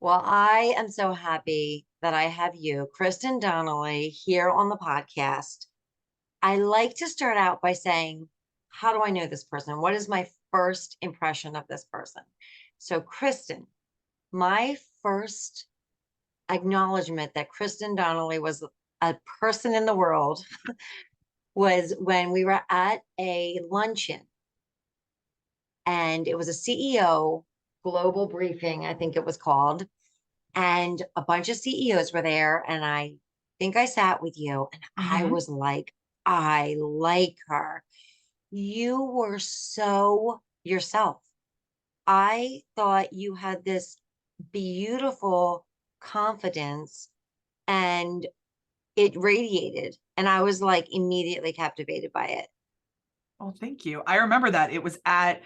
Well, I am so happy that I have you, Kristen Donnelly, here on the podcast. I like to start out by saying, how do I know this person? What is my first impression of this person? So, Kristen, my first acknowledgement that Kristen Donnelly was a person in the world was when we were at a luncheon and it was a CEO global briefing, I think it was called. And a bunch of CEOs were there. And I think I sat with you and I hmm was like, I like her. You were so yourself. I thought you had this beautiful confidence and it radiated. And I was like immediately captivated by it. Oh, thank you. I remember that. It was at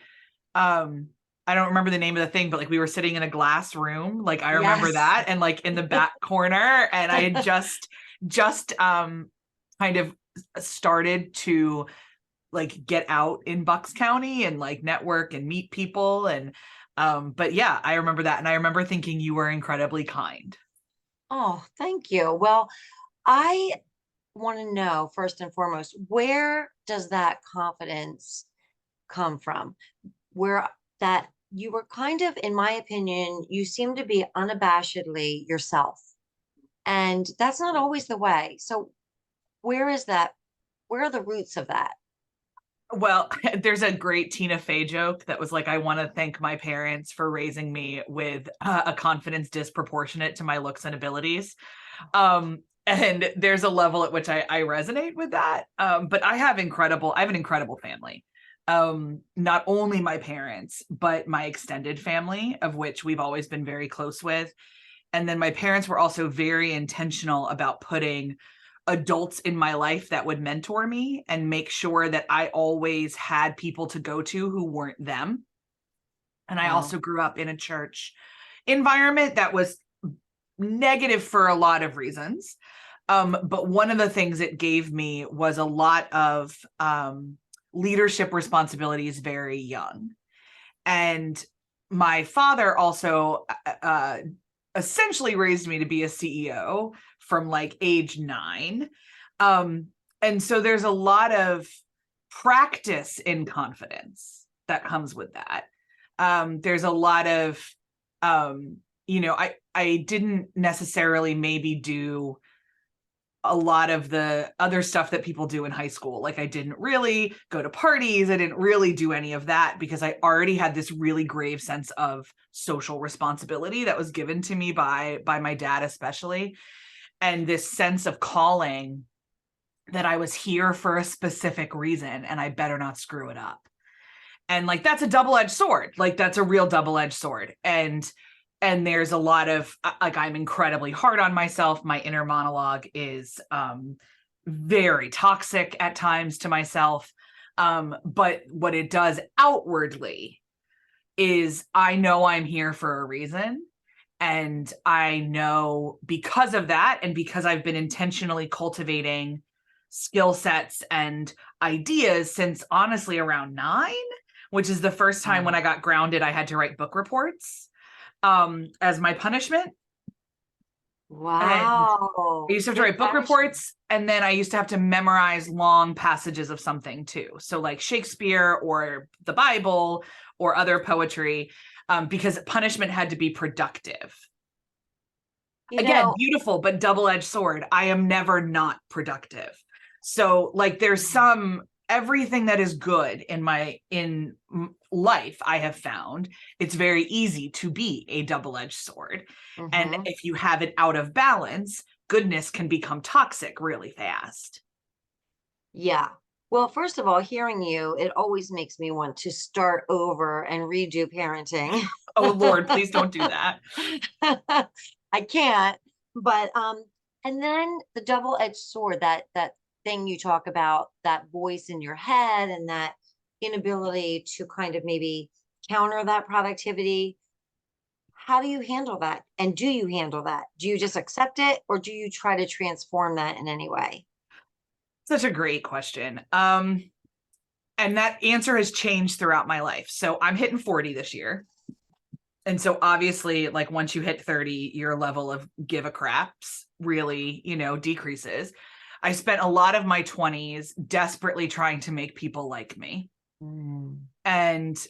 I don't remember the name of the thing, but like we were sitting in a glass room. Like I remember Yes. that, and like in the back corner, and I had just kind of started to like get out in Bucks County and like network and meet people. And but yeah, I remember that. And I remember thinking you were incredibly kind. Oh, thank you. Well, I want to know first and foremost, where does that confidence come from? Where that you were kind of, in my opinion, you seem to be unabashedly yourself. And that's not always the way. So, where is that? Where are the roots of that? Well, there's a great Tina Fey joke that was like, I want to thank my parents for raising me with a confidence disproportionate to my looks and abilities. And there's a level at which I resonate with that. But I have an incredible family. Not only my parents, but my extended family, of which we've always been very close with. And then my parents were also very intentional about putting adults in my life that would mentor me and make sure that I always had people to go to who weren't them. And I Wow. also grew up in a church environment that was negative for a lot of reasons. But one of the things it gave me was a lot of leadership responsibilities very young. And my father also essentially raised me to be a CEO from like age 9. Um, and so there's a lot of practice in confidence that comes with that. There's a lot of, um, I didn't necessarily maybe do a lot of the other stuff that people do in high school. Like I didn't really go to parties. I didn't really do any of that because I already had this really grave sense of social responsibility that was given to me by my dad especially, and this sense of calling that I was here for a specific reason and I better not screw it up. And like that's a double-edged sword. Like that's a real double-edged sword. And there's a lot of like I'm incredibly hard on myself. My inner monologue is very toxic at times to myself. But what it does outwardly is I know I'm here for a reason. And I know because of that, and because I've been intentionally cultivating skill sets and ideas since honestly around 9, which is the first time when Wow. I got grounded, I had to write book reports as my punishment. And I Wow. used to have to Good write book punishment. reports, and then I used to have to memorize long passages of something too. So, like Shakespeare or the Bible or other poetry, because punishment had to be productive. You Again, know, beautiful, but double-edged sword. I am never not productive. So, like, there's some everything that is good in life I have found it's very easy to be a double-edged sword, and mhm. if you have it out of balance, goodness can become toxic really fast. Yeah. Well, first of all, hearing you, it always makes me want to start over and redo parenting. Oh Lord, please don't do that. I can't, but and then the double-edged sword, that thing you talk about, that voice in your head and that inability to kind of maybe counter that productivity. How do you handle that? And do you handle that? Do you just accept it or do you try to transform that in any way? Such a great question. And that answer has changed throughout my life. So I'm hitting 40 this year. And so obviously, like once you hit 30, your level of give a craps really, decreases. I spent a lot of my 20s desperately trying to make people like me. Mm. And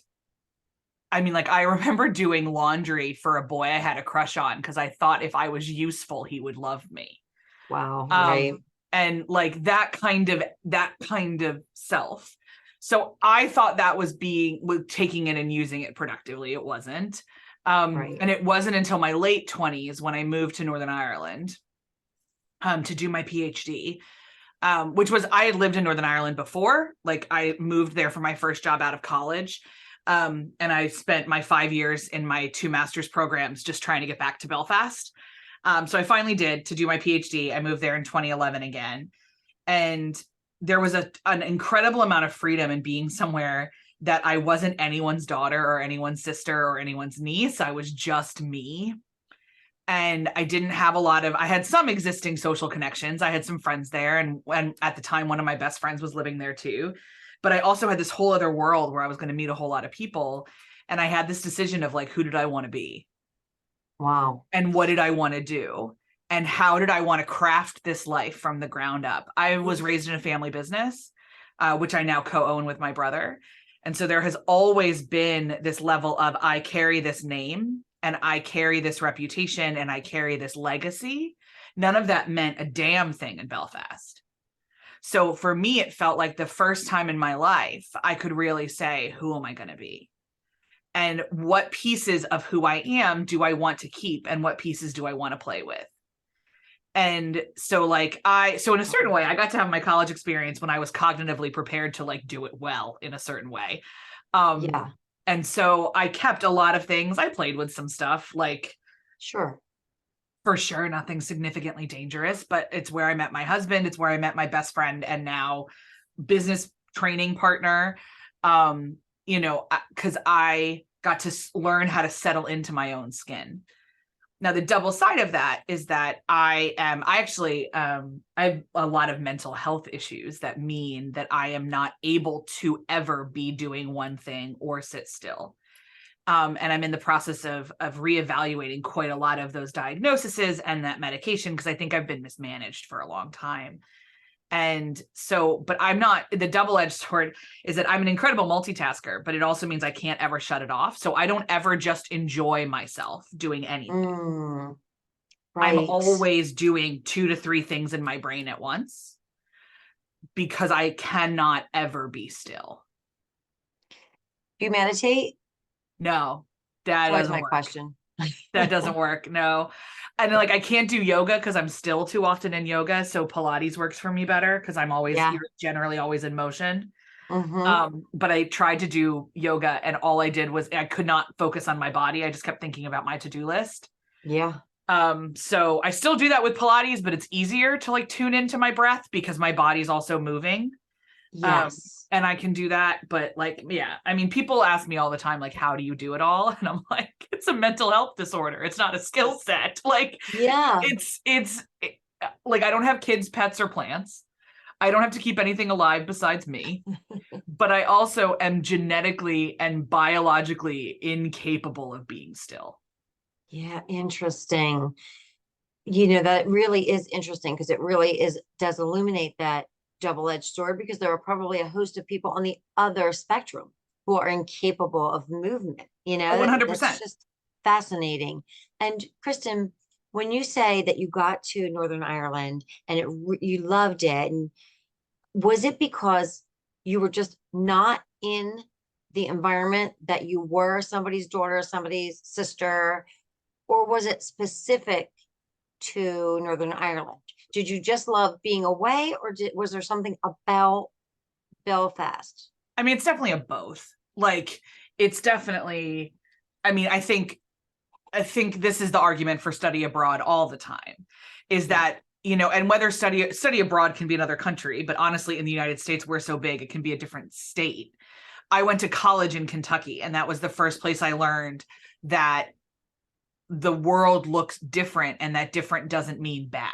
I mean, like, I remember doing laundry for a boy I had a crush on because I thought if I was useful, he would love me. Wow. Right. Um, and like that kind of self. So I thought that was taking it and using it productively. It wasn't. Right. And it wasn't until my late 20s when I moved to Northern Ireland to do my PhD, which was, I had lived in Northern Ireland before. Like I moved there for my first job out of college. And I spent my 5 years in my 2 master's programs just trying to get back to Belfast. So I finally did to do my PhD. I moved there in 2011 again. And there was an incredible amount of freedom in being somewhere that I wasn't anyone's daughter or anyone's sister or anyone's niece. I was just me. And I had some existing social connections. I had some friends there. And at the time, one of my best friends was living there too. But I also had this whole other world where I was going to meet a whole lot of people. And I had this decision of like, who did I want to be? Wow. And what did I want to do? And how did I want to craft this life from the ground up? I was raised in a family business, which I now co-own with my brother. And so there has always been this level of I carry this name and I carry this reputation and I carry this legacy. None of that meant a damn thing in Belfast. So for me, it felt like the first time in my life I could really say, who am I going to be? And what pieces of who I am do I want to keep? And what pieces do I want to play with? And so so in a certain way, I got to have my college experience when I was cognitively prepared to like do it well in a certain way. Yeah. And so I kept a lot of things. I played with some stuff, like Sure. for sure, nothing significantly dangerous, but it's where I met my husband. It's where I met my best friend and now business training partner. Because I got to learn how to settle into my own skin. Now, the double side of that is that I have a lot of mental health issues that mean that I am not able to ever be doing one thing or sit still. And I'm in the process of reevaluating quite a lot of those diagnoses and that medication because I think I've been mismanaged for a long time. And so, but I'm not, the double-edged sword is that I'm an incredible multitasker, but it also means I can't ever shut it off. So I don't ever just enjoy myself doing anything. Mm. I'm Right. always doing 2 to 3 things in my brain at once because I cannot ever be still. Do you meditate? No, that That's always doesn't my work. question. That doesn't work. No. And like, I can't do yoga because I'm still too often in yoga. So Pilates works for me better because Yeah. you're generally always in motion. Mm-hmm. But I tried to do yoga and all I did was I could not focus on my body. I just kept thinking about my to-do list. Yeah. So I still do that with Pilates, but it's easier to like tune into my breath because my body's also moving. Yes. And I can do that. But like, yeah, I mean, people ask me all the time, like, how do you do it all? And I'm like, it's a mental health disorder. It's not a skill set. Like, Yeah. like, I don't have kids, pets, or plants. I don't have to keep anything alive besides me. But I also am genetically and biologically incapable of being still. Yeah. Interesting. That really is interesting because it really does illuminate that double-edged sword because there are probably a host of people on the other spectrum who are incapable of movement. Oh, That's 100%. just fascinating. And Kristen, when you say that you got to Northern Ireland and you loved it, and was it because you were just not in the environment that you were somebody's daughter, somebody's sister, or was it specific to Northern Ireland? Did you just love being away, or was there something about Belfast? I mean, it's definitely a both. Like, it's definitely, I mean, I think this is the argument for study abroad all the time is Yeah. that, and whether study abroad can be another country, but honestly, in the United States, we're so big, it can be a different state. I went to college in Kentucky, and that was the first place I learned that the world looks different and that different doesn't mean bad.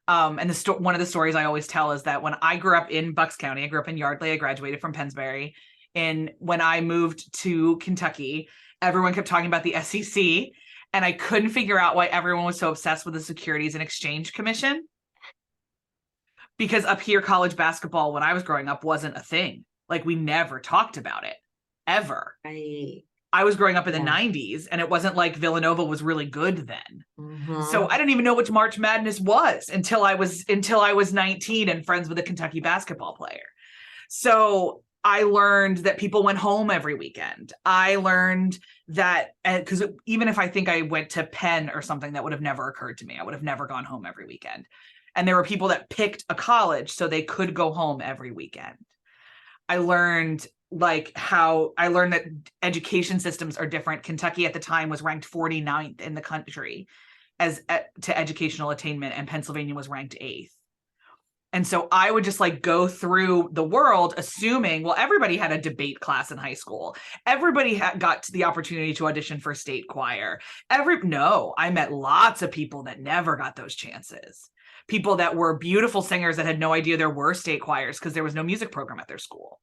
And one of the stories I always tell is that when I grew up in Bucks County, I grew up in Yardley, I graduated from Pennsbury. And when I moved to Kentucky Everyone kept talking about the SEC, and I couldn't figure out why everyone was so obsessed with the Securities and Exchange Commission. Because up here, college basketball, when I was growing up, wasn't a thing. Like, we never talked about it, ever. Right. I was growing up in the Yeah. 90s, and it wasn't like Villanova was really good then. Mhm. So I didn't even know what March Madness was until I was 19 and friends with a Kentucky basketball player. So I learned that people went home every weekend. I learned that, because even if I think I went to Penn or something, that would have never occurred to me. I would have never gone home every weekend. And there were people that picked a college so they could go home every weekend. I learned that education systems are different. Kentucky at the time was ranked 49th in the country to educational attainment, and Pennsylvania was ranked 8th. And so I would just like go through the world assuming, well, everybody had a debate class in high school. Everybody got the opportunity to audition for state choir. No, I met lots of people that never got those chances. People that were beautiful singers that had no idea there were state choirs because there was no music program at their school.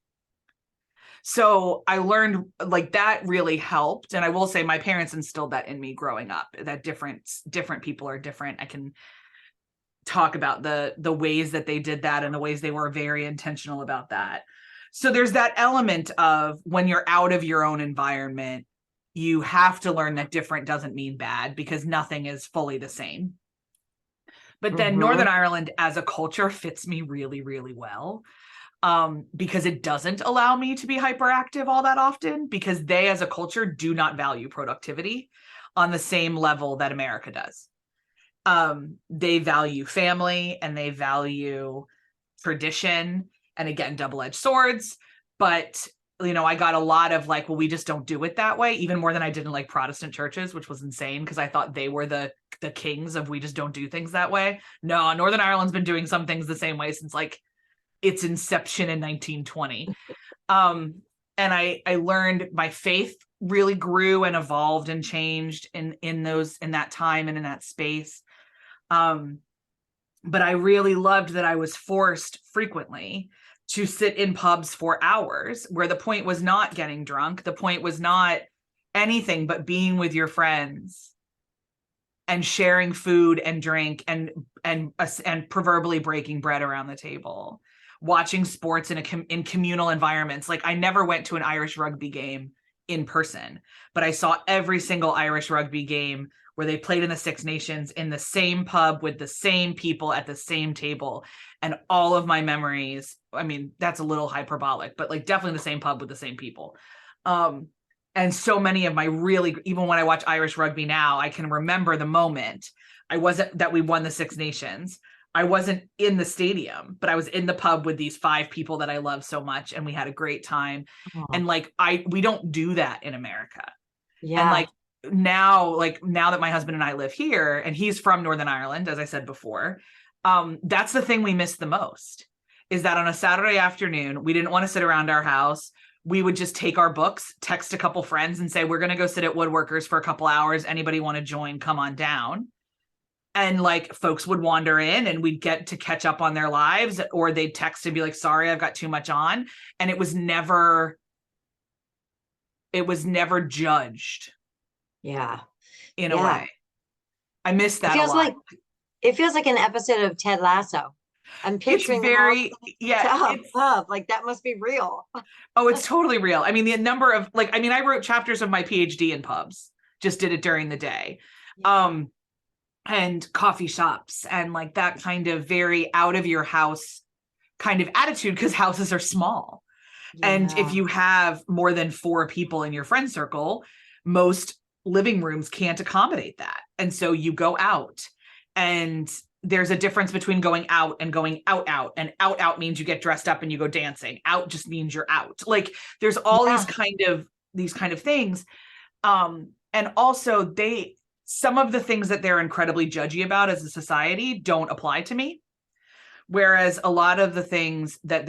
So I learned like that really helped. And I will say my parents instilled that in me growing up, that different people are different. I can talk about the ways that they did that and the ways they were very intentional about that. So there's that element of when you're out of your own environment, you have to learn that different doesn't mean bad, because nothing is fully the same. But then Northern Ireland as a culture fits me really, really well. Because it doesn't allow me to be hyperactive all that often, because they as a culture do not value productivity on the same level that America does. They value family and they value tradition, and again, double-edged swords. But, you know, I got a lot of like, well, we just don't do it that way, even more than I did in like Protestant churches, which was insane because I thought they were the kings of we just don't do things that way. No, Northern Ireland's been doing some things the same way since like its inception in 1920. And I learned my faith really grew and evolved and changed in that time and in that space. But I really loved that I was forced frequently to sit in pubs for hours, where the point was not getting drunk. The point was not anything but being with your friends and sharing food and drink and proverbially breaking bread around the table, watching sports in communal environments. Like I never went to an Irish rugby game in person, but I saw every single Irish rugby game where they played in the Six Nations in the same pub with the same people at the same table. And all of my memories, I mean, that's a little hyperbolic, but like definitely the same pub with the same people. And so many of my even when I watch Irish rugby now, I can remember the moment that we won the Six Nations. I wasn't in the stadium, but I was in the pub with these 5 people that I love so much. And we had a great time. Oh. And like, we don't do that in America. Yeah. And like now that my husband and I live here, and he's from Northern Ireland, as I said before, that's the thing we miss the most, is that on a Saturday afternoon, we didn't want to sit around our house. We would just take our books, text a couple friends and say, we're going to go sit at Woodworkers for a couple hours. Anybody want to join? Come on down. And like folks would wander in and we'd get to catch up on their lives, or they'd text and be like, sorry, I've got too much on. And it was never judged. Yeah. In a way. I miss that a lot. It feels like an episode of Ted Lasso. I'm picturing pub. Like that must be real. Oh, it's totally real. I mean, the number of I wrote chapters of my PhD in pubs, just did it during the day. Yeah. And coffee shops and like that kind of very out of your house kind of attitude, because houses are small. Yeah. And if you have more than 4 people in your friend circle, most living rooms can't accommodate that. And so you go out, and there's a difference between going out and going out. And out means you get dressed up and you go dancing. Out just means you're out. Like there's all these kind of things. And also some of the things that they're incredibly judgy about as a society don't apply to me. Whereas a lot of the things that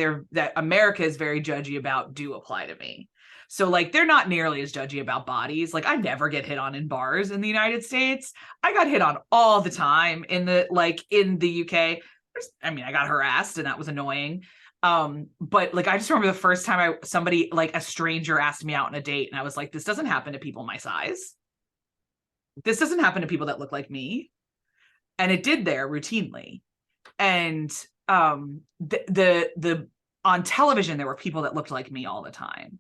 America is very judgy about do apply to me. So like, they're not nearly as judgy about bodies. Like I never get hit on in bars in the United States. I got hit on all the time in the UK. I got harassed and that was annoying. But like, I just remember the first time somebody, like a stranger, asked me out on a date, and I was like, this doesn't happen to people my size. This doesn't happen to people that look like me. And it did there routinely. And the on television, there were people that looked like me all the time.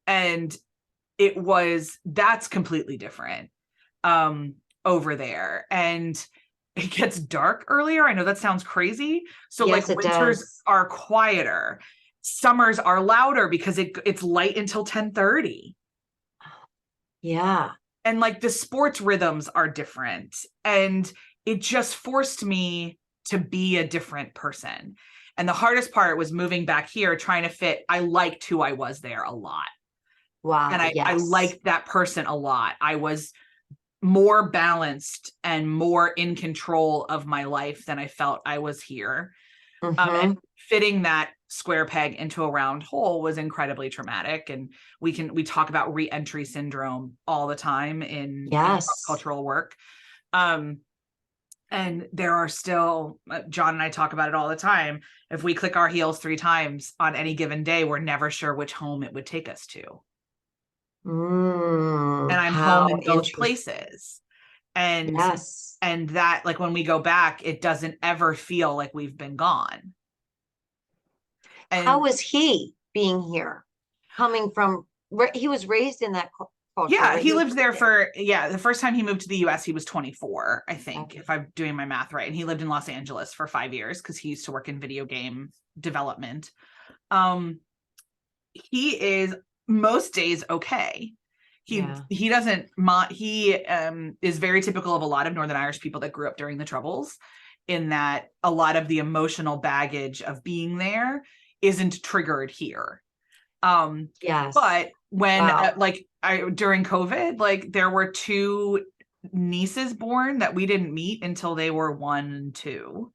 And that's completely different over there. And it gets dark earlier. I know that sounds crazy. So Yes, like it winters does. are quieter. Summers are louder because it's light until 10:30. Yeah. And like the sports rhythms are different. And it just forced me to be a different person. And the hardest part was moving back here, trying to fit. I liked who I was there a lot. And Wow. I Yes. liked that person a lot. I was more balanced and more in control of my life than I felt I was here. And Mm-hmm. fitting that square peg into a round hole was incredibly traumatic. And we talk about re-entry syndrome all the time in Yes. cultural work. And there are still, John and I talk about it all the time. If we click our heels 3 times on any given day, we're never sure which home it would take us to. And I'm home How in both interesting. places. And Yes. that, like, when we go back, it doesn't ever feel like we've been gone. How And was he being here? Coming from, he was raised in that culture, yeah, right? he He was lived raised there there. for, the first time he moved to the US, he was 24, I think, Okay. if I'm doing my math right. And he lived in Los Angeles for 5 years because he used to work in video game development. Um, he is most days okay. Yeah. He doesn't he is very typical of a lot of Northern Irish people that grew up during the Troubles, in that a lot of the emotional baggage of being there isn't triggered here. Yes. But when Wow. during COVID, like, there were 2 nieces born that we didn't meet until they were 1 and 2.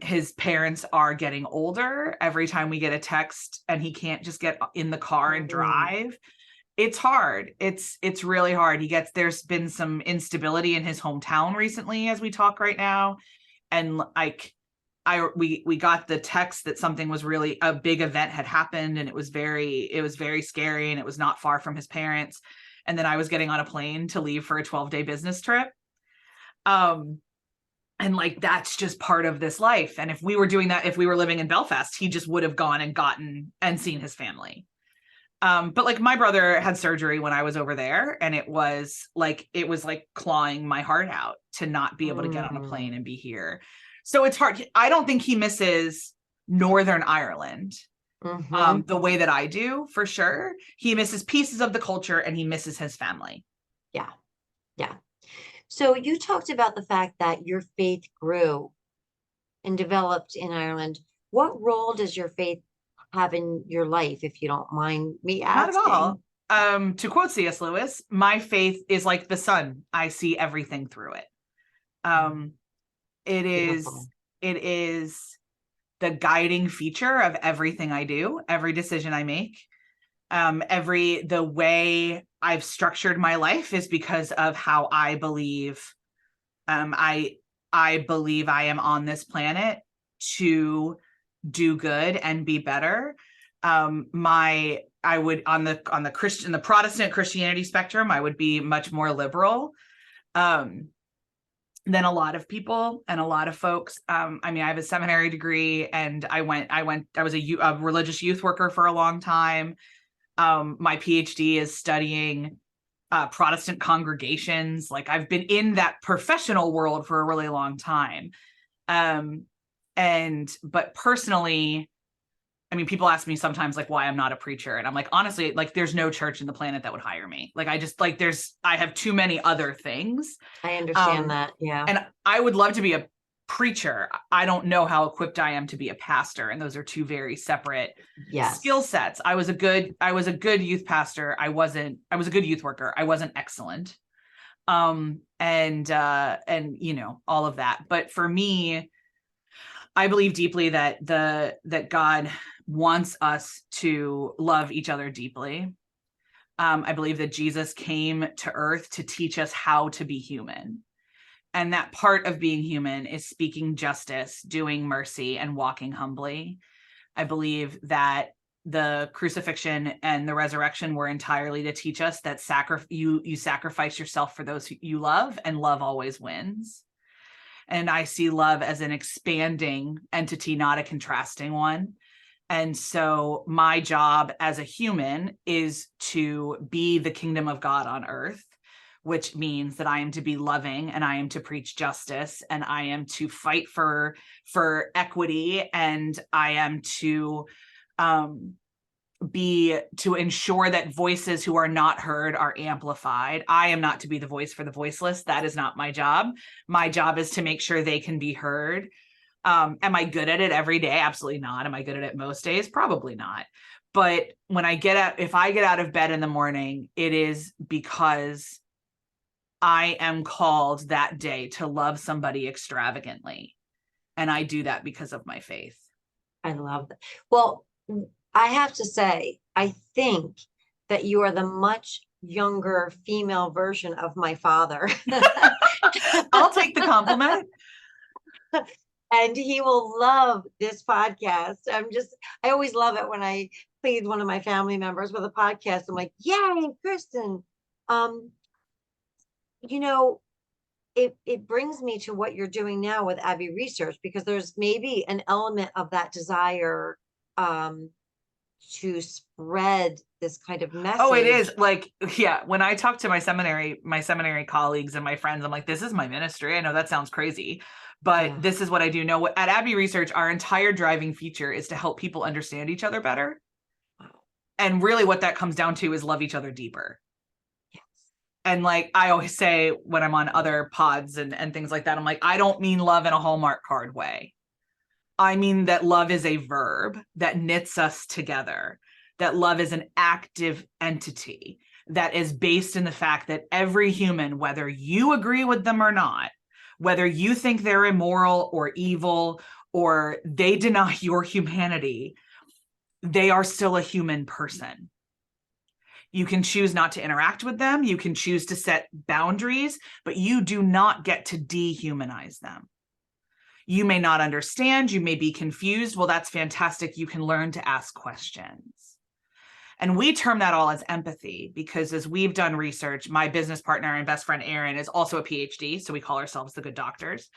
His parents are getting older. Every time we get a text and he can't just get in the car and Mm, drive, it's hard. It's really hard. There's been some instability in his hometown recently as we talk right now. And like, we got the text that something was really a big event had happened, and it was very scary, and it was not far from his parents. And then I was getting on a plane to leave for a 12-day business trip. Um, and like, that's just part of this life. And if we were doing that, if we were living in Belfast, he just would have gone and gotten and seen his family. But like, my brother had surgery when I was over there, and it was like clawing my heart out to not be able to get on a mm, plane and be here. So it's hard. I don't think he misses Northern Ireland mm-hmm. the way that I do, for sure. He misses pieces of the culture, and he misses his family. Yeah. Yeah. So you talked about the fact that your faith grew and developed in Ireland. What role does your faith have in your life, if you don't mind me Not at asking? all. To quote C.S. Lewis, my faith is like the sun. I see everything through it. Mm, Um, it is beautiful. it is the guiding feature of everything I do, every decision I make. The way I've structured my life is because of how I believe. I believe I am on this planet to do good and be better. I would, on the Protestant Christianity spectrum, I would be much more liberal um than a lot of people and a lot of folks. I mean, I have a seminary degree, and I was a religious youth worker for a long time. My PhD is studying Protestant congregations. Like, I've been in that professional world for a really long time. Um, but personally, I mean, people ask me sometimes, like, why I'm not a preacher. And I'm like, honestly, like, there's no church in the planet that would hire me. Like, I have too many other things. I understand Um, that. Yeah. and I would love to be a preacher. I don't know how equipped I am to be a pastor. And those are 2 very separate skill Yes. sets. I was a good youth pastor. I was a good youth worker. I wasn't excellent. And all of that. But for me, I believe deeply that God wants us to love each other deeply. I believe that Jesus came to earth to teach us how to be human. And that part of being human is speaking justice, doing mercy, and walking humbly. I believe that the crucifixion and the resurrection were entirely to teach us that you sacrifice yourself for those you love, and love always wins. And I see love as an expanding entity, not a contrasting one. And so my job as a human is to be the kingdom of God on earth, which means that I am to be loving, and I am to preach justice, and I am to fight for equity, and I am to to ensure that voices who are not heard are amplified. I am not to be the voice for the voiceless. That is not my job. My job is to make sure they can be heard. Am I good at it every day? Absolutely not. Am I good at it most days? Probably not. But if I get out of bed in the morning, it is because I am called that day to love somebody extravagantly. And I do that because of my faith. I love that. Well, I have to say, I think that you are the much younger female version of my father. I'll take the compliment. And he will love this podcast. I always love it when I please one of my family members with a podcast. I'm like, yay, Kristen. You know, it brings me to what you're doing now with Abbey Research, because there's maybe an element of that desire to spread this kind of message. Oh, it is like, yeah, when I talk to my seminary colleagues and my friends, I'm like, this is my ministry. I know that sounds crazy, but this is what I do. No, at Abbey Research, our entire driving feature is to help people understand each other better. And really what that comes down to is love each other deeper. Yes. And like I always say when I'm on other pods and things like that, I'm like, I don't mean love in a Hallmark card way. I mean that love is a verb that knits us together, that love is an active entity that is based in the fact that every human, whether you agree with them or not, whether you think they're immoral or evil or they deny your humanity, they are still a human person. You can choose not to interact with them. You can choose to set boundaries, but you do not get to dehumanize them. You may not understand. You may be confused. Well, that's fantastic. You can learn to ask questions. And we term that all as empathy, because as we've done research, my business partner and best friend, Erin, is also a PhD. So we call ourselves the good doctors.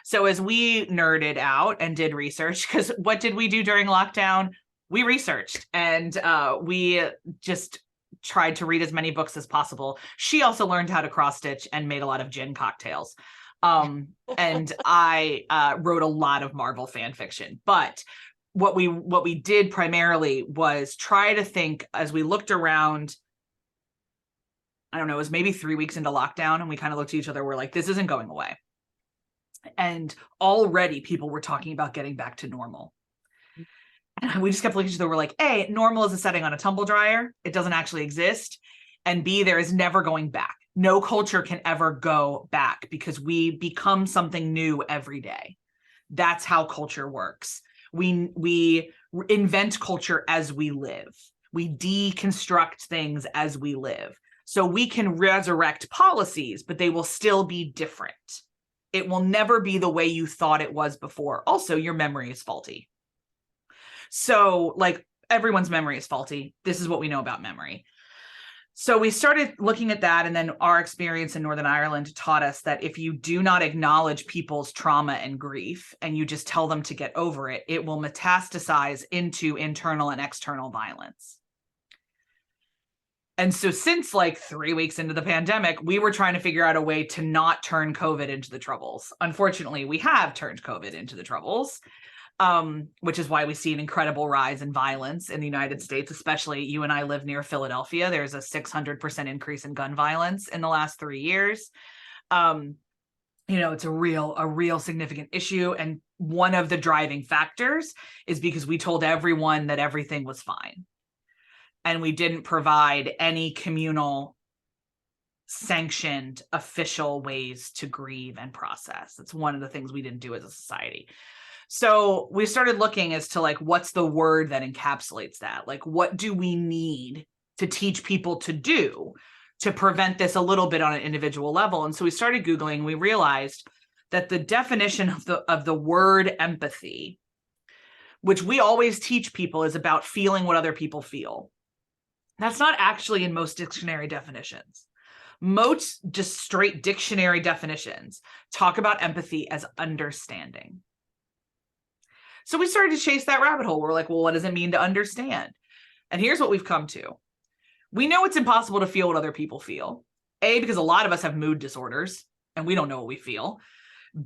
So as we nerded out and did research, because what did we do during lockdown? We researched, and we just tried to read as many books as possible. She also learned how to cross stitch and made a lot of gin cocktails. And I wrote a lot of Marvel fan fiction. But what we did primarily was try to think, as we looked around, I don't know, it was maybe 3 weeks into lockdown, and we kind of looked at each other. We're like, this isn't going away. And already people were talking about getting back to normal. And we just kept looking at each other. We're like, A, normal is a setting on a tumble dryer. It doesn't actually exist. And B, there is never going back. No culture can ever go back, because we become something new every day. That's how culture works. We invent culture as we live. We deconstruct things as we live. So we can resurrect policies, but they will still be different. It will never be the way you thought it was before. Also, your memory is faulty. So like everyone's memory is faulty. This is what we know about memory. So we started looking at that, and then our experience in Northern Ireland taught us that if you do not acknowledge people's trauma and grief, and you just tell them to get over it, it will metastasize into internal and external violence. And so since like 3 weeks into the pandemic, we were trying to figure out a way to not turn COVID into the troubles. Unfortunately, we have turned COVID into the troubles. Which is why we see an incredible rise in violence in the United States, especially you and I live near Philadelphia. There's a 600% increase in gun violence in the last 3 years. It's a real significant issue. And one of the driving factors is because we told everyone that everything was fine. And we didn't provide any communal sanctioned official ways to grieve and process. That's one of the things we didn't do as a society. So we started looking as to like, what's the word that encapsulates that? Like, what do we need to teach people to do to prevent this a little bit on an individual level. And so we started Googling, we realized that the definition of the word empathy, which we always teach people, is about feeling what other people feel. That's not actually in most dictionary definitions. Most just straight dictionary definitions talk about empathy as understanding. So we started to chase that rabbit hole. We're like, well, what does it mean to understand? And here's what we've come to. We know it's impossible to feel what other people feel. A, because a lot of us have mood disorders and we don't know what we feel.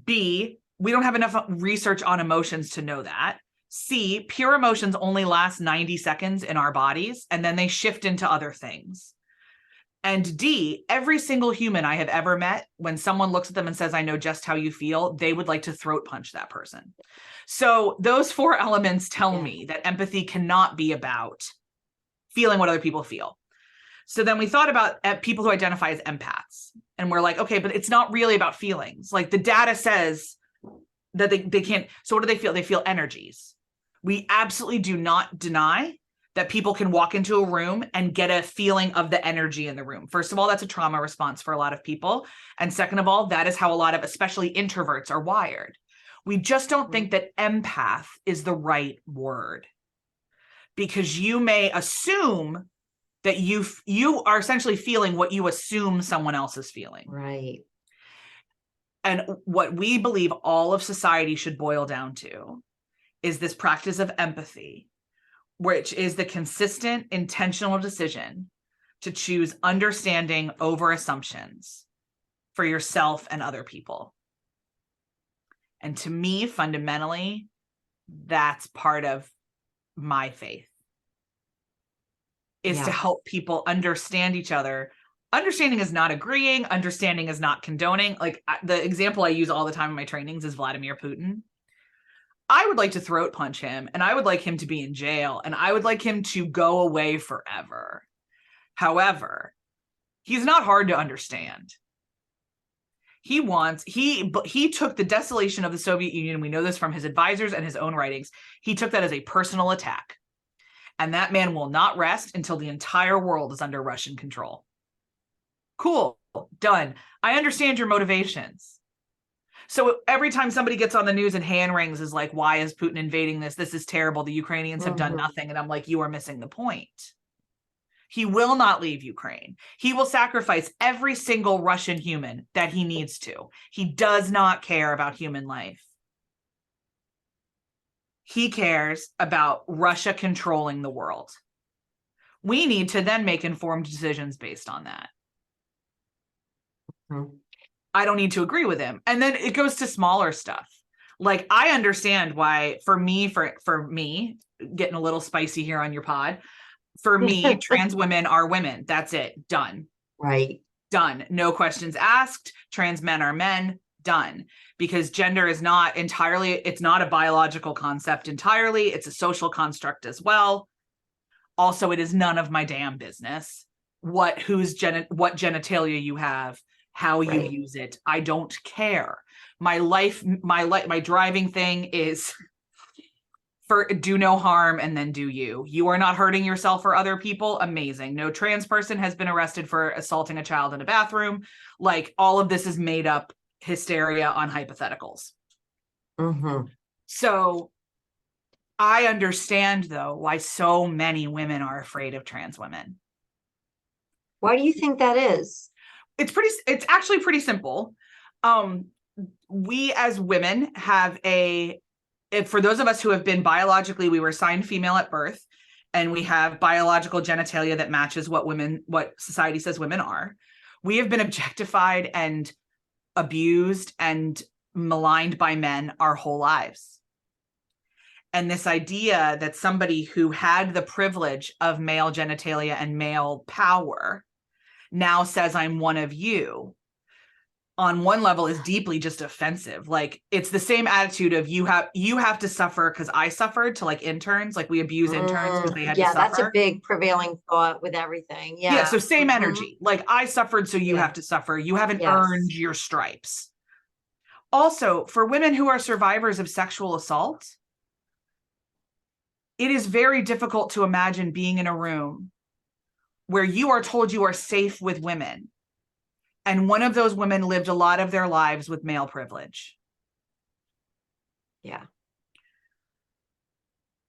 B, we don't have enough research on emotions to know that. C, pure emotions only last 90 seconds in our bodies and then they shift into other things. And D, every single human I have ever met, when someone looks at them and says, I know just how you feel, they would like to throat punch that person. So those four elements tell me that empathy cannot be about feeling what other people feel. So then we thought about people who identify as empaths. And we're like, okay, but it's not really about feelings. Like the data says that they can't. So what do they feel? They feel energies. We absolutely do not deny that people can walk into a room and get a feeling of the energy in the room. First of all, that's a trauma response for a lot of people. And second of all, that is how a lot of, especially introverts, are wired. We just don't think that empath is the right word, because you may assume that you are essentially feeling what you assume someone else is feeling. Right. And what we believe all of society should boil down to is this practice of empathy, which is the consistent, intentional decision to choose understanding over assumptions for yourself and other people. And to me, fundamentally, that's part of my faith, is to help people understand each other. Understanding is not agreeing. Understanding is not condoning. Like the example I use all the time in my trainings is Vladimir Putin. I would like to throat punch him, and I would like him to be in jail, and I would like him to go away forever. However, he's not hard to understand. He took the desolation of the Soviet Union. We know this from his advisors and his own writings. He took that as a personal attack. And that man will not rest until the entire world is under Russian control. Cool, done. I understand your motivations. So every time somebody gets on the news and hand rings is like, why is Putin invading this? This is terrible. The Ukrainians have done nothing. And I'm like, you are missing the point. He will not leave Ukraine. He will sacrifice every single Russian human that he needs to. He does not care about human life. He cares about Russia controlling the world. We need to then make informed decisions based on that. I don't need to agree with him. And then it goes to smaller stuff. Like, I understand why, for me, getting a little spicy here on your pod, for me, trans women are women. That's it. Done. Right. Done. No questions asked. Trans men are men. Done. Because gender is not entirely, it's not a biological concept entirely. It's a social construct as well. Also, it is none of my damn business what genitalia you have, how you use it. I don't care. My driving thing is for do no harm and then do you. You are not hurting yourself or other people. Amazing. No trans person has been arrested for assaulting a child in a bathroom. Like, all of this is made up hysteria on hypotheticals. So I understand, though, why so many women are afraid of trans women. Why do you think that is? It's actually pretty simple. We as women have for those of us who have been biologically, we were assigned female at birth, and we have biological genitalia that matches what society says women are. We have been objectified and abused and maligned by men our whole lives. And this idea that somebody who had the privilege of male genitalia and male power now says, I'm one of you, on one level is deeply just offensive. Like, it's the same attitude of you have to suffer because I suffered, to like interns. Like, we abuse interns because they had to suffer. That's a big prevailing thought with everything. Yeah. So same energy. Like, I suffered, so you have to suffer. You haven't earned your stripes. Also, for women who are survivors of sexual assault, it is very difficult to imagine being in a room where you are told you are safe with women. And one of those women lived a lot of their lives with male privilege. Yeah.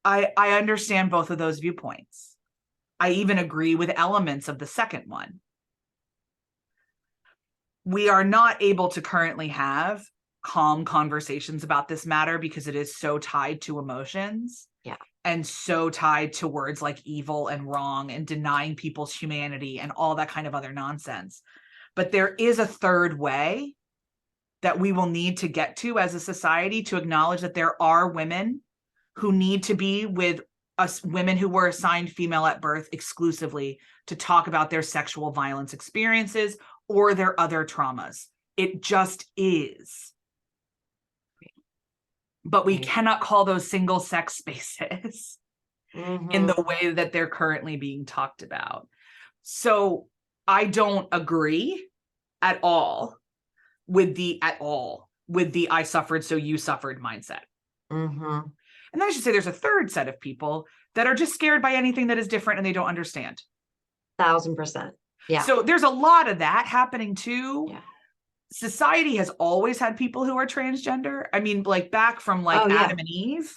I understand both of those viewpoints. I even agree with elements of the second one. We are not able to currently have calm conversations about this matter because it is so tied to emotions. Yeah. And so tied to words like evil and wrong and denying people's humanity and all that kind of other nonsense. But there is a third way that we will need to get to as a society to acknowledge that there are women who need to be with us, women who were assigned female at birth exclusively, to talk about their sexual violence experiences or their other traumas. It just is. But we cannot call those single sex spaces in the way that they're currently being talked about. So I don't agree at all with the I suffered so you suffered mindset. And then I should say there's a third set of people that are just scared by anything that is different and they don't understand. 1000%. Yeah. So there's a lot of that happening too. Yeah. Society has always had people who are transgender. I mean, like back from Adam and Eve.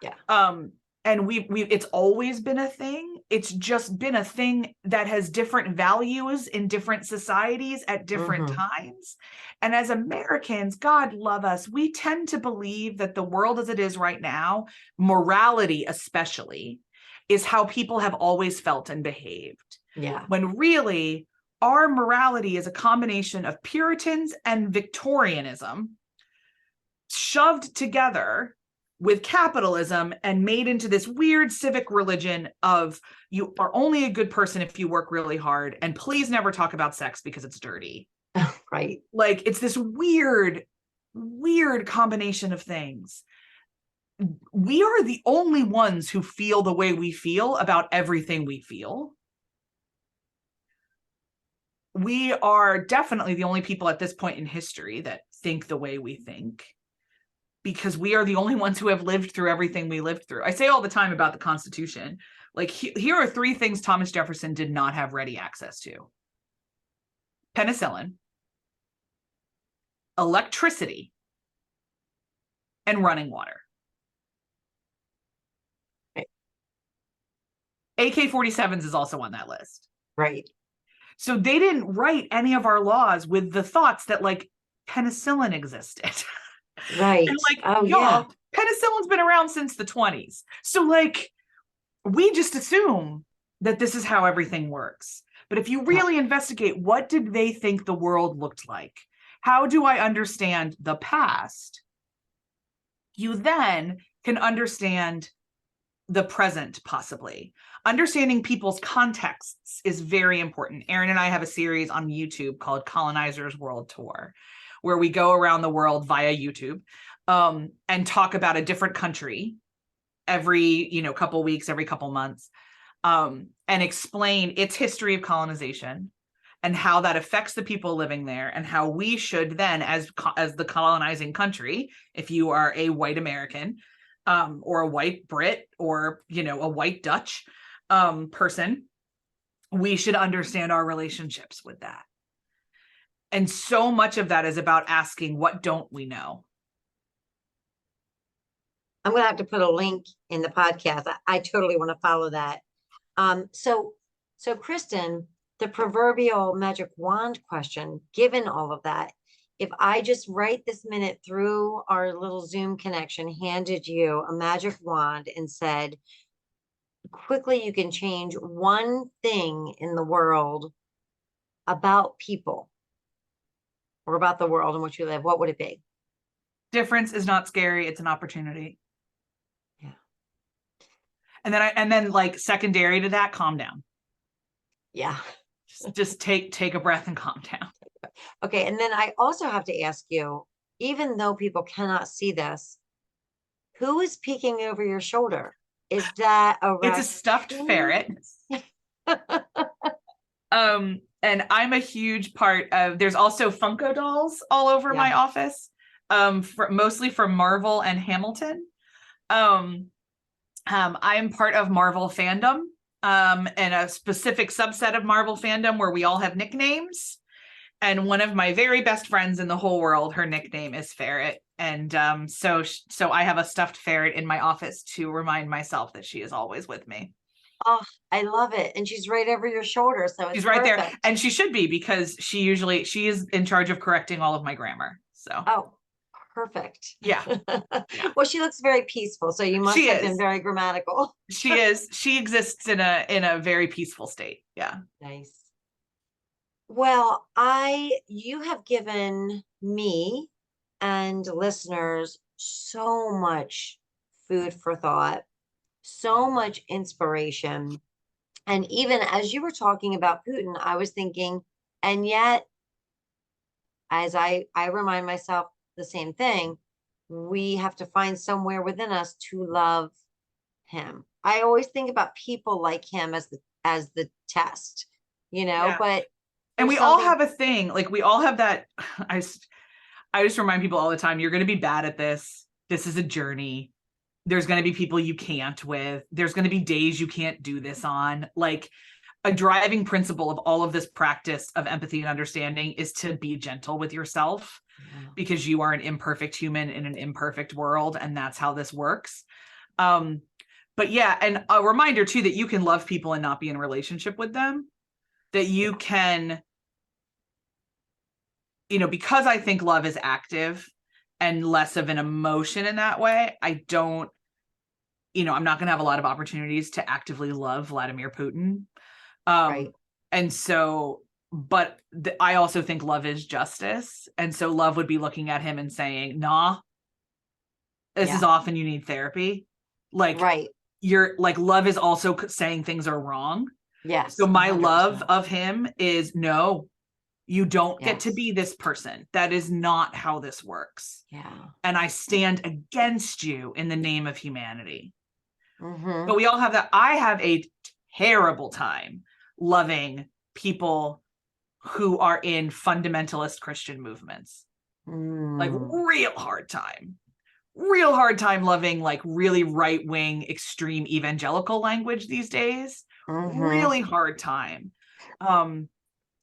Yeah. And we it's always been a thing. It's just been a thing that has different values in different societies at different times. And as Americans, God love us, we tend to believe that the world as it is right now, morality especially, is how people have always felt and behaved. Yeah. When really our morality is a combination of Puritans and Victorianism shoved together with capitalism and made into this weird civic religion of you are only a good person if you work really hard, and please never talk about sex because it's dirty. Right. Like it's this weird combination of things. We are the only ones who feel the way we feel about everything we feel. We are definitely the only people at this point in history that think the way we think, because we are the only ones who have lived through everything we lived through. I say all the time about the Constitution, like here are 3 things Thomas Jefferson did not have ready access to: penicillin, electricity, and running water. Right. AK-47s is also on that list. Right. So they didn't write any of our laws with the thoughts that like penicillin existed. Right. And like, penicillin's been around since the 20s. So like, we just assume that this is how everything works. But if you really investigate, what did they think the world looked like? How do I understand the past? You then can understand the present, possibly. Understanding people's contexts is very important. Erin and I have a series on YouTube called Colonizers World Tour, where we go around the world via YouTube and talk about a different country every couple weeks, every couple months, and explain its history of colonization and how that affects the people living there, and how we should then, as the colonizing country, if you are a white American or a white Brit or a white Dutch person, we should understand our relationships with that. And so much of that is about asking, what don't we know? I'm going to have to put a link in the podcast. I totally want to follow that. So Kristen, the proverbial magic wand question, given all of that, if I just right this minute through our little Zoom connection, handed you a magic wand and said, quickly, you can change one thing in the world about people or about the world in which you live, what would it be? Difference is not scary. It's an opportunity. Yeah. And then like secondary to that, calm down. Yeah. Just take a breath and calm down. Okay. And then I also have to ask you, even though people cannot see this, who is peeking over your shoulder? Is that a raccoon? It's a stuffed ferret. And I'm a huge part of, there's also Funko dolls all over my office, mostly from Marvel and Hamilton. I'm part of Marvel fandom. and a specific subset of Marvel fandom where we all have nicknames. And one of my very best friends in the whole world, her nickname is Ferret. And so I have a stuffed ferret in my office to remind myself that she is always with me. Oh, I love it. And she's right over your shoulder, so it's She's right there. perfect. And she should be, because she is in charge of correcting all of my grammar. So Oh, perfect. yeah. Yeah. Well, she looks very peaceful, so you must She have is. been very grammatical. She is. She exists in a very peaceful state. Yeah. Nice. Well, you have given me and listeners so much food for thought, so much inspiration. And even as you were talking about Putin, I was thinking, and yet, as I remind myself the same thing, we have to find somewhere within us to love him. I always think about people like him as the test, Yeah. but And there's we all something have a thing. Like, we all have that. I just remind people all the time, you're going to be bad at this. This is a journey. There's going to be people you can't with. There's going to be days you can't do this on. Like, a driving principle of all of this practice of empathy and understanding is to be gentle with yourself, because you are an imperfect human in an imperfect world. And that's how this works. But yeah, and a reminder too, that you can love people and not be in a relationship with them, that you can, because I think love is active and less of an emotion in that way. I'm not going to have a lot of opportunities to actively love Vladimir Putin. right. And so, but I also think love is justice. And so love would be looking at him and saying, nah, this is off and you need therapy. Like, right. you're like, love is also saying things are wrong. Yes. So my 100%. love of him is, no, you don't get to Yes. be this person. That is not how this works. Yeah. And I stand against you in the name of humanity. Mm-hmm. But we all have that. I have a terrible time loving people who are in fundamentalist Christian movements. Like, real hard time loving like really right-wing extreme evangelical language these days. Really hard time.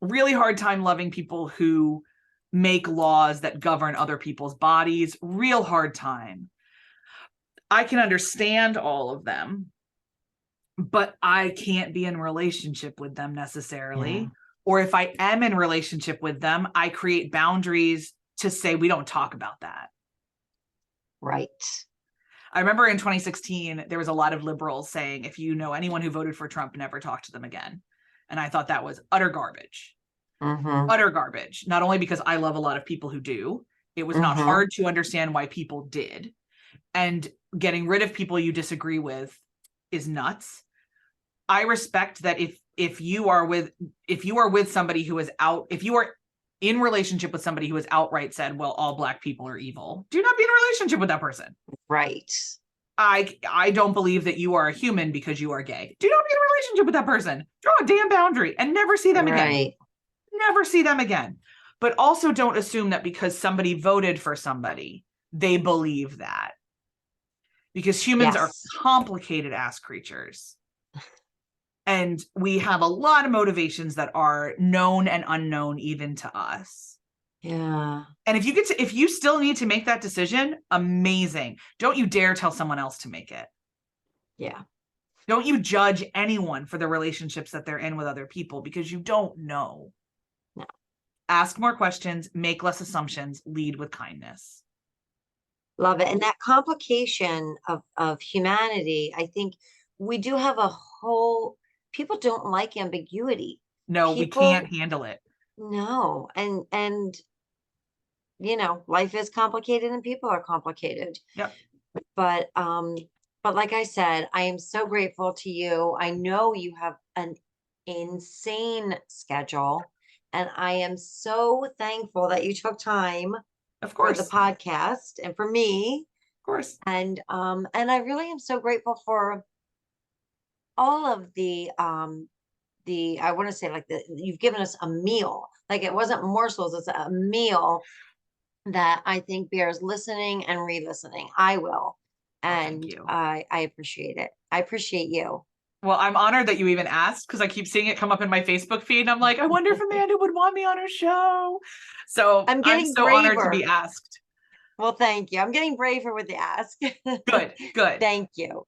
Really hard time loving people who make laws that govern other people's bodies. Real hard time. I can understand all of them, but I can't be in a relationship with them necessarily. Yeah. Or if I am in a relationship with them, I create boundaries to say, we don't talk about that. Right. I remember in 2016, there was a lot of liberals saying, if you know anyone who voted for Trump, never talk to them again. And I thought that was utter garbage. Utter garbage. Not only because I love a lot of people who do, it was not hard to understand why people did. And getting rid of people you disagree with is nuts. I respect that if you are with somebody who is if you are in relationship with somebody who has outright said, well, all Black people are evil, do not be in a relationship with that person. Right. I don't believe that you are a human because you are gay. Do not be in a relationship with that person. Draw a damn boundary and never see them again. Never see them again. But also don't assume that because somebody voted for somebody, they believe that. Because humans are complicated ass creatures. And we have a lot of motivations that are known and unknown even to us. Yeah. And if you still need to make that decision, amazing. Don't you dare tell someone else to make it. Yeah. Don't you judge anyone for the relationships that they're in with other people, because you don't know. No. Ask more questions, make less assumptions, lead with kindness. Love it. And that complication of humanity, I think we do have people don't like ambiguity. No, we can't handle it. No. And life is complicated and people are complicated. Yep. But like I said, I am so grateful to you. I know you have an insane schedule, and I am so thankful that you took time for the podcast and for me. Of course. And I really am so grateful for all of the I want to say, like, you've given us a meal. Like, it wasn't morsels, it's a meal that I think bears listening and re-listening. I will. And thank you. I appreciate it. I appreciate you. Well, I'm honored that you even asked because I keep seeing it come up in my Facebook feed. And I'm like, I wonder if Amanda would want me on her show. So I'm I'm getting so honored to be braver. asked. Well, thank you. I'm getting braver with the ask. Good, good. Thank you.